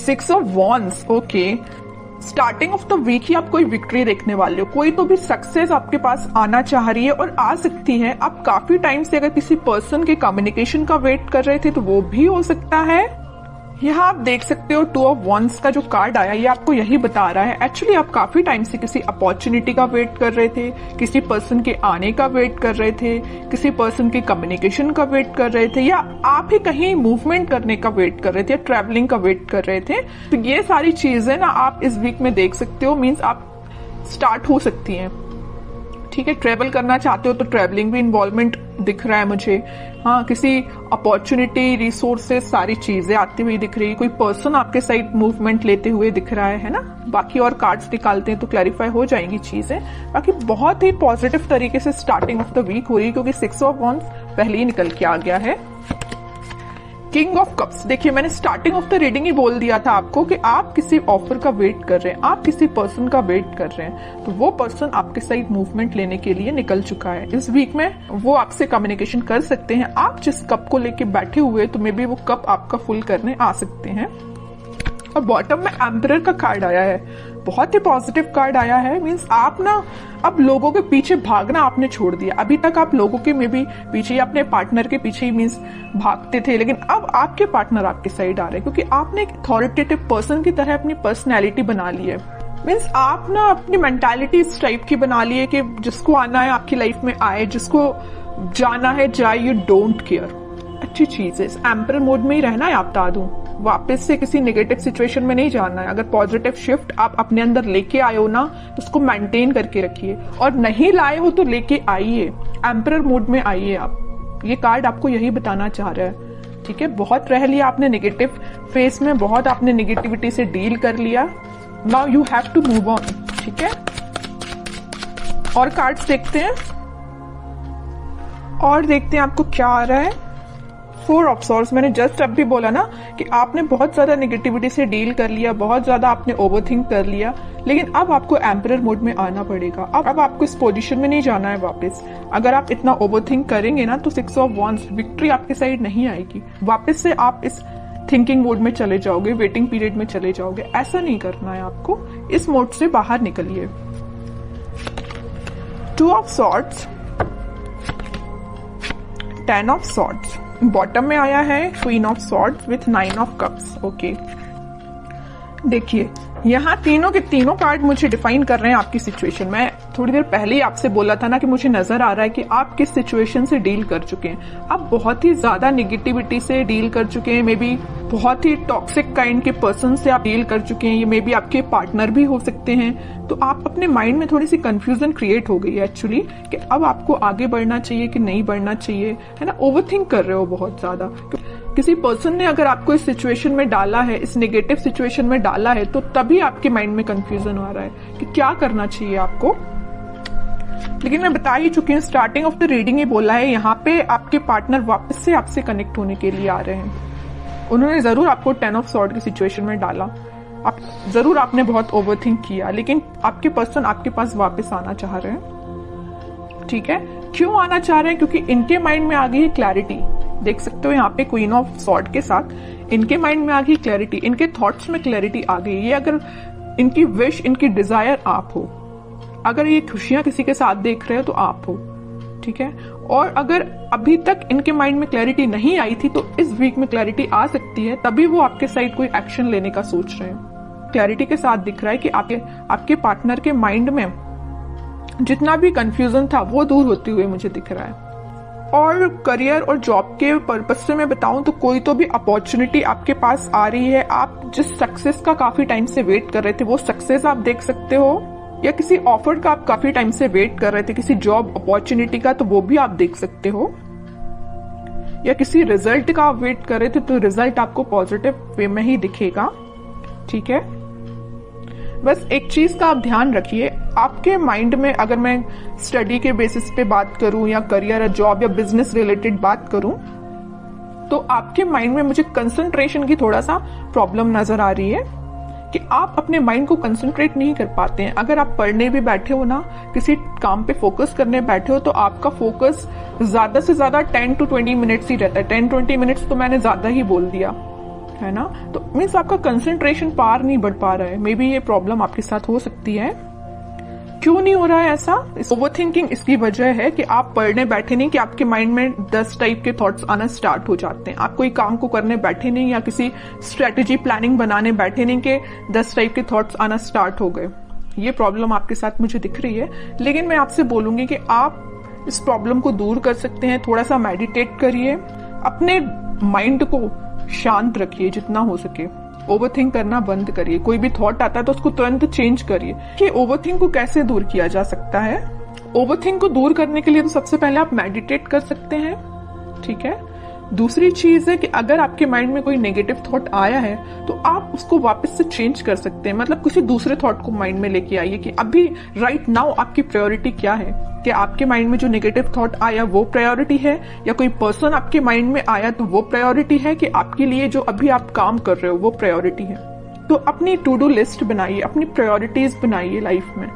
6 of wands, okay. Starting off the week ही आप कोई विक्ट्री देखने वाले हो, कोई तो भी सक्सेस आपके पास आना चाह रही है और आ सकती है। आप काफी टाइम से अगर किसी पर्सन के कम्युनिकेशन का वेट कर रहे थे तो वो भी हो सकता है। यहाँ आप देख सकते हो 2 ऑफ वॉन्ड्स का जो कार्ड आया ये आपको यही बता रहा है एक्चुअली आप काफी टाइम से किसी अपॉर्चुनिटी का वेट कर रहे थे, किसी पर्सन के आने का वेट कर रहे थे, किसी पर्सन के कम्युनिकेशन का वेट कर रहे थे, या आप ही कहीं मूवमेंट करने का वेट कर रहे थे या ट्रैवलिंग का वेट कर रहे थे। तो ये सारी चीजें ना आप इस वीक में देख सकते हो, मीन्स आप स्टार्ट हो सकती हैं। ठीक है, ट्रेवल करना चाहते हो तो ट्रेवलिंग भी इन्वॉल्वमेंट दिख रहा है मुझे। हाँ, किसी अपॉर्चुनिटी, रिसोर्सेस, सारी चीजें आती हुई दिख रही है। कोई पर्सन आपके साइड मूवमेंट लेते हुए दिख रहा है ना। बाकी और कार्ड्स निकालते हैं तो क्लैरिफाई हो जाएंगी चीजें। बाकी बहुत ही पॉजिटिव तरीके से स्टार्टिंग ऑफ द वीक हो रही है क्योंकि 6 ऑफ वॉन्ड्स पहले ही निकल के आ गया है। किंग ऑफ कप्स, देखिए मैंने स्टार्टिंग ऑफ द रीडिंग ही बोल दिया था आपको कि आप किसी ऑफर का वेट कर रहे हैं, आप किसी पर्सन का वेट कर रहे हैं, तो वो पर्सन आपके साइड मूवमेंट लेने के लिए निकल चुका है। इस वीक में वो आपसे कम्युनिकेशन कर सकते हैं। आप जिस कप को लेके बैठे हुए तो मे बी वो कप आपका फुल करने आ सकते हैं। और बॉटम में एम्परर का कार्ड आया है, बहुत ही पॉजिटिव कार्ड आया है। मींस आप ना अब लोगों के पीछे भागना आपने छोड़ दिया। अभी तक आप लोगों के में भी पीछे या अपने पार्टनर के पीछे ही मींस भागते थे, लेकिन अब आपके पार्टनर आपके साइड आ रहे हैं क्योंकि आपने एक अथॉरिटेटिव पर्सन की तरह अपनी पर्सनैलिटी बना ली है। मीन्स आप ना अपनी मेंटालिटी इस टाइप की बना ली है कि जिसको आना है आपकी लाइफ में आए, जिसको जाना है जाए, यू डोंट केयर। अच्छी चीज है, इस एम्परर मोड में ही रहना है। आप बता दूं, वापस से किसी नेगेटिव सिचुएशन में नहीं जाना है। अगर पॉजिटिव शिफ्ट आप अपने अंदर लेके आए हो ना तो उसको मेंटेन करके रखिए, और नहीं लाए हो तो लेके आइए, एम्परर मोड में आइए आप। ये कार्ड आपको यही बताना चाह रहा है। ठीक है, बहुत रह लिया आपने नेगेटिव फेस में, बहुत आपने नेगेटिविटी से डील कर लिया। Now you have to move on. ठीक है, और कार्ड्स देखते हैं आपको क्या आ रहा है। 4 ऑफ सॉर्ड्स, मैंने जस्ट अब भी बोला ना कि आपने बहुत ज्यादा नेगेटिविटी से डील कर लिया, बहुत ज्यादा आपने ओवरथिंक कर लिया, लेकिन अब आपको एम्परर मोड में आना पड़ेगा। अब आपको इस पोजीशन में नहीं जाना है वापस। अगर आप इतना ओवरथिंक करेंगे ना तो 6 ऑफ वॉन्ड्स, विक्ट्री आपके साइड नहीं आएगी। वापस से आप इस थिंकिंग मोड में चले जाओगे, वेटिंग पीरियड में चले जाओगे। ऐसा नहीं करना है आपको, इस मोड से बाहर निकलिए। 2 of swords, 10 of swords, bottom में आया है queen of swords with 9 of cups. Okay, देखिए यहाँ तीनों के तीनों कार्ड मुझे डिफाइन कर रहे हैं आपकी सिचुएशन। मैं थोड़ी देर पहले ही आपसे बोला था ना कि मुझे नजर आ रहा है कि आप किस सिचुएशन से डील कर चुके हैं। आप बहुत ही ज्यादा नेगेटिविटी से डील कर चुके हैं, मे बी बहुत ही टॉक्सिक काइंड के पर्सन से आप डील कर चुके हैं। ये मे बी आपके पार्टनर भी हो सकते हैं। तो आप अपने माइंड में थोड़ी सी कंफ्यूजन क्रिएट हो गई है एक्चुअली कि अब आपको आगे बढ़ना चाहिए कि नहीं बढ़ना चाहिए, है ना। ओवरथिंक कर रहे हो बहुत ज्यादा। किसी पर्सन ने अगर आपको इस सिचुएशन में डाला है, इस नेगेटिव सिचुएशन में डाला है, तो तभी आपके माइंड में कंफ्यूजन आ रहा है कि क्या करना चाहिए आपको। लेकिन मैं बता ही चुकी हूँ, स्टार्टिंग ऑफ द रीडिंग ही बोला है, यहाँ पे आपके पार्टनर वापस से आपसे कनेक्ट होने के लिए आ रहे हैं। उन्होंने जरूर आपको 10 ऑफ सॉर्ड की सिचुएशन में डाला, जरूर आपने बहुत ओवरथिंक किया, लेकिन आपके पर्सन आपके पास वापस आना चाह रहे हैं। ठीक है, क्यों आना चाह रहे हैं? क्योंकि इनके माइंड में आ गई है क्लैरिटी। देख सकते हो यहाँ पे क्वीन ऑफ सॉर्ड के साथ इनके माइंड में आ गई क्लैरिटी, इनके थॉट्स में क्लैरिटी आ गई। ये अगर इनकी विश, इनकी डिजायर आप हो, अगर ये खुशियां किसी के साथ देख रहे हो तो आप हो। ठीक है, और अगर अभी तक इनके माइंड में क्लैरिटी नहीं आई थी तो इस वीक में क्लैरिटी आ सकती है, तभी वो आपके साइड कोई एक्शन लेने का सोच रहे हैं। क्लैरिटी के साथ दिख रहा है कि आपके पार्टनर के माइंड में जितना भी कंफ्यूजन था वो दूर होते हुए मुझे दिख रहा है। और करियर और जॉब के पर्पज से मैं बताऊं तो कोई तो भी अपॉर्चुनिटी आपके पास आ रही है। आप जिस सक्सेस का काफी टाइम से वेट कर रहे थे वो सक्सेस आप देख सकते हो, या किसी ऑफर का आप काफी टाइम से वेट कर रहे थे, किसी जॉब अपॉर्चुनिटी का, तो वो भी आप देख सकते हो। या किसी रिजल्ट का आप वेट कर रहे थे तो रिजल्ट आपको पॉजिटिव वे में ही दिखेगा। ठीक है, बस एक चीज का आप ध्यान रखिए, आपके माइंड में, अगर मैं स्टडी के बेसिस पे बात करूं या करियर या जॉब या बिजनेस रिलेटेड बात करूं, तो आपके माइंड में मुझे कंसंट्रेशन की थोड़ा सा प्रॉब्लम नजर आ रही है कि आप अपने माइंड को कंसंट्रेट नहीं कर पाते हैं। अगर आप पढ़ने भी बैठे हो ना, किसी काम पे फोकस करने बैठे हो, तो आपका फोकस ज्यादा से ज्यादा 10 to 20 मिनट्स ही रहता है। 10-20 मिनट्स तो मैंने ज्यादा ही बोल दिया, है ना। तो मीन्स आपका कंसंट्रेशन पार नहीं बढ़ पा रहा है, मे बी ये प्रॉब्लम आपके साथ हो सकती है। क्यों नहीं हो रहा है ऐसा? ओवर थिंकिंग इसकी वजह है कि आप पढ़ने बैठे नहीं कि आपके माइंड में 10 टाइप के थॉट्स आना स्टार्ट हो जाते हैं। आप कोई काम को करने बैठे नहीं या किसी स्ट्रेटेजी प्लानिंग बनाने बैठे नहीं कि 10 टाइप के थॉट्स आना स्टार्ट हो गए। ये प्रॉब्लम आपके साथ मुझे दिख रही है, लेकिन मैं आपसे बोलूंगी कि आप इस प्रॉब्लम को दूर कर सकते हैं। थोड़ा सा मेडिटेट करिए, अपने माइंड को शांत रखिए जितना हो सके, ओवरथिंक करना बंद करिए। कोई भी थॉट आता है तो उसको तुरंत चेंज करिए। कि ओवरथिंक को कैसे दूर किया जा सकता है? ओवरथिंक को दूर करने के लिए तो सबसे पहले आप मेडिटेट कर सकते हैं, ठीक है। दूसरी चीज है कि अगर आपके माइंड में कोई नेगेटिव थॉट आया है तो आप उसको वापस से चेंज कर सकते हैं, मतलब किसी दूसरे थॉट को माइंड में लेके आइए कि अभी राइट नाउ आपकी प्रायोरिटी क्या है। कि आपके माइंड में जो नेगेटिव थॉट आया वो प्रायोरिटी है, या कोई पर्सन आपके माइंड में आया तो वो प्रायोरिटी है, कि आपके लिए जो अभी आप काम कर रहे हो वो प्रायोरिटी है। तो अपनी टू डू लिस्ट बनाइए, अपनी प्रायोरिटीज बनाइए लाइफ में,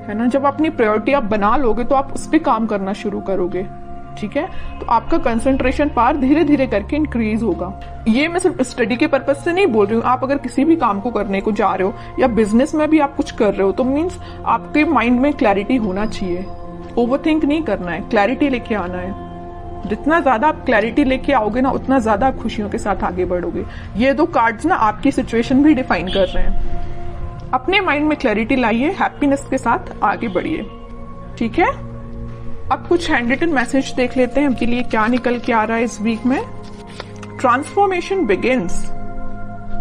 है ना। जब अपनी प्रायोरिटी आप बना लोगे तो आप उस पर काम करना शुरू करोगे, ठीक है। तो आपका कंसंट्रेशन पावर धीरे धीरे करके इंक्रीज होगा। ये मैं सिर्फ स्टडी के पर्पज से नहीं बोल रही हूँ। आप अगर किसी भी काम को करने को जा रहे हो या बिजनेस में भी आप कुछ कर रहे हो तो मीन्स आपके माइंड में क्लैरिटी होना चाहिए। ओवरथिंक नहीं करना है, क्लैरिटी लेके आना है। जितना ज्यादा आप क्लैरिटी लेके आओगे ना, उतना ज्यादा आप खुशियों के साथ आगे बढ़ोगे। ये 2 कार्ड्स ना आपकी सिचुएशन भी डिफाइन कर रहे हैं। अपने माइंड में क्लैरिटी लाइए, हैप्पीनेस के साथ आगे बढ़िए, ठीक है। अब कुछ हैंड रिटन मैसेज देख लेते हैं आपके लिए क्या निकल के आ रहा है इस वीक में। Transformation begins.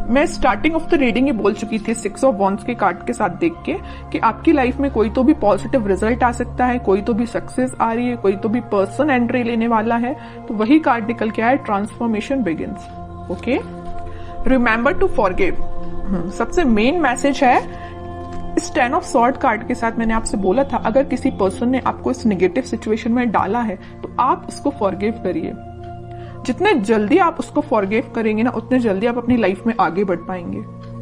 मैं स्टार्टिंग ऑफ द रीडिंग ये बोल चुकी थी 6 ऑफ वॉन्ड्स के कार्ड के साथ देख के कि आपकी लाइफ में कोई तो भी पॉजिटिव रिजल्ट आ सकता है, कोई तो भी सक्सेस आ रही है, कोई तो भी पर्सन एंट्री लेने वाला है। तो वही कार्ड निकल के आया, transformation begins. Okay, remember to forgive. सबसे मेन मैसेज है इस 10 ऑफ सॉर्ड कार्ड के साथ। मैंने आपसे बोला था अगर किसी पर्सन ने आपको इस नेगेटिव सिचुएशन में डाला है तो आप उसको फॉरगिव करिए। जितने जल्दी आप उसको फॉरगिव करेंगे ना, उतने जल्दी आप अपनी लाइफ में आगे बढ़ पाएंगे,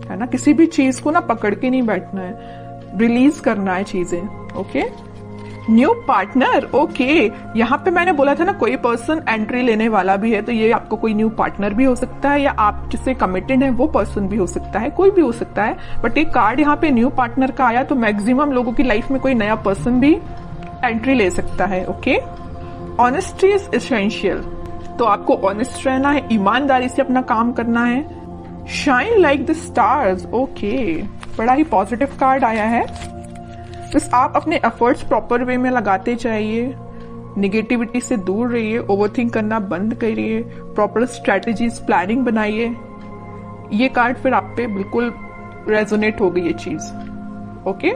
है ना। किसी भी चीज को ना पकड़ के नहीं बैठना है, रिलीज करना है चीजें। Okay, new partner. ओके, यहाँ पे मैंने बोला था ना कोई पर्सन एंट्री लेने वाला भी है, तो ये आपको कोई न्यू पार्टनर भी हो सकता है, या आप जिससे कमिटेड है वो पर्सन भी हो सकता है, कोई भी हो सकता है। बट एक कार्ड यहाँ पे न्यू पार्टनर का आया, तो मैक्सिमम लोगों की लाइफ में कोई नया पर्सन भी एंट्री ले सकता है। Okay, honesty is essential. तो आपको ऑनेस्ट रहना है, ईमानदारी से अपना काम करना है। Shine like the stars. Okay, बड़ा ही पॉजिटिव कार्ड आया है। बस आप अपने एफर्ट्स प्रॉपर वे में लगाते जाइए, निगेटिविटी से दूर रहिए, ओवरथिंक करना बंद करिए, प्रॉपर स्ट्रेटेजीज प्लानिंग बनाइए। ये कार्ड फिर आप पे बिल्कुल रेजोनेट हो गई ये चीज। ओके।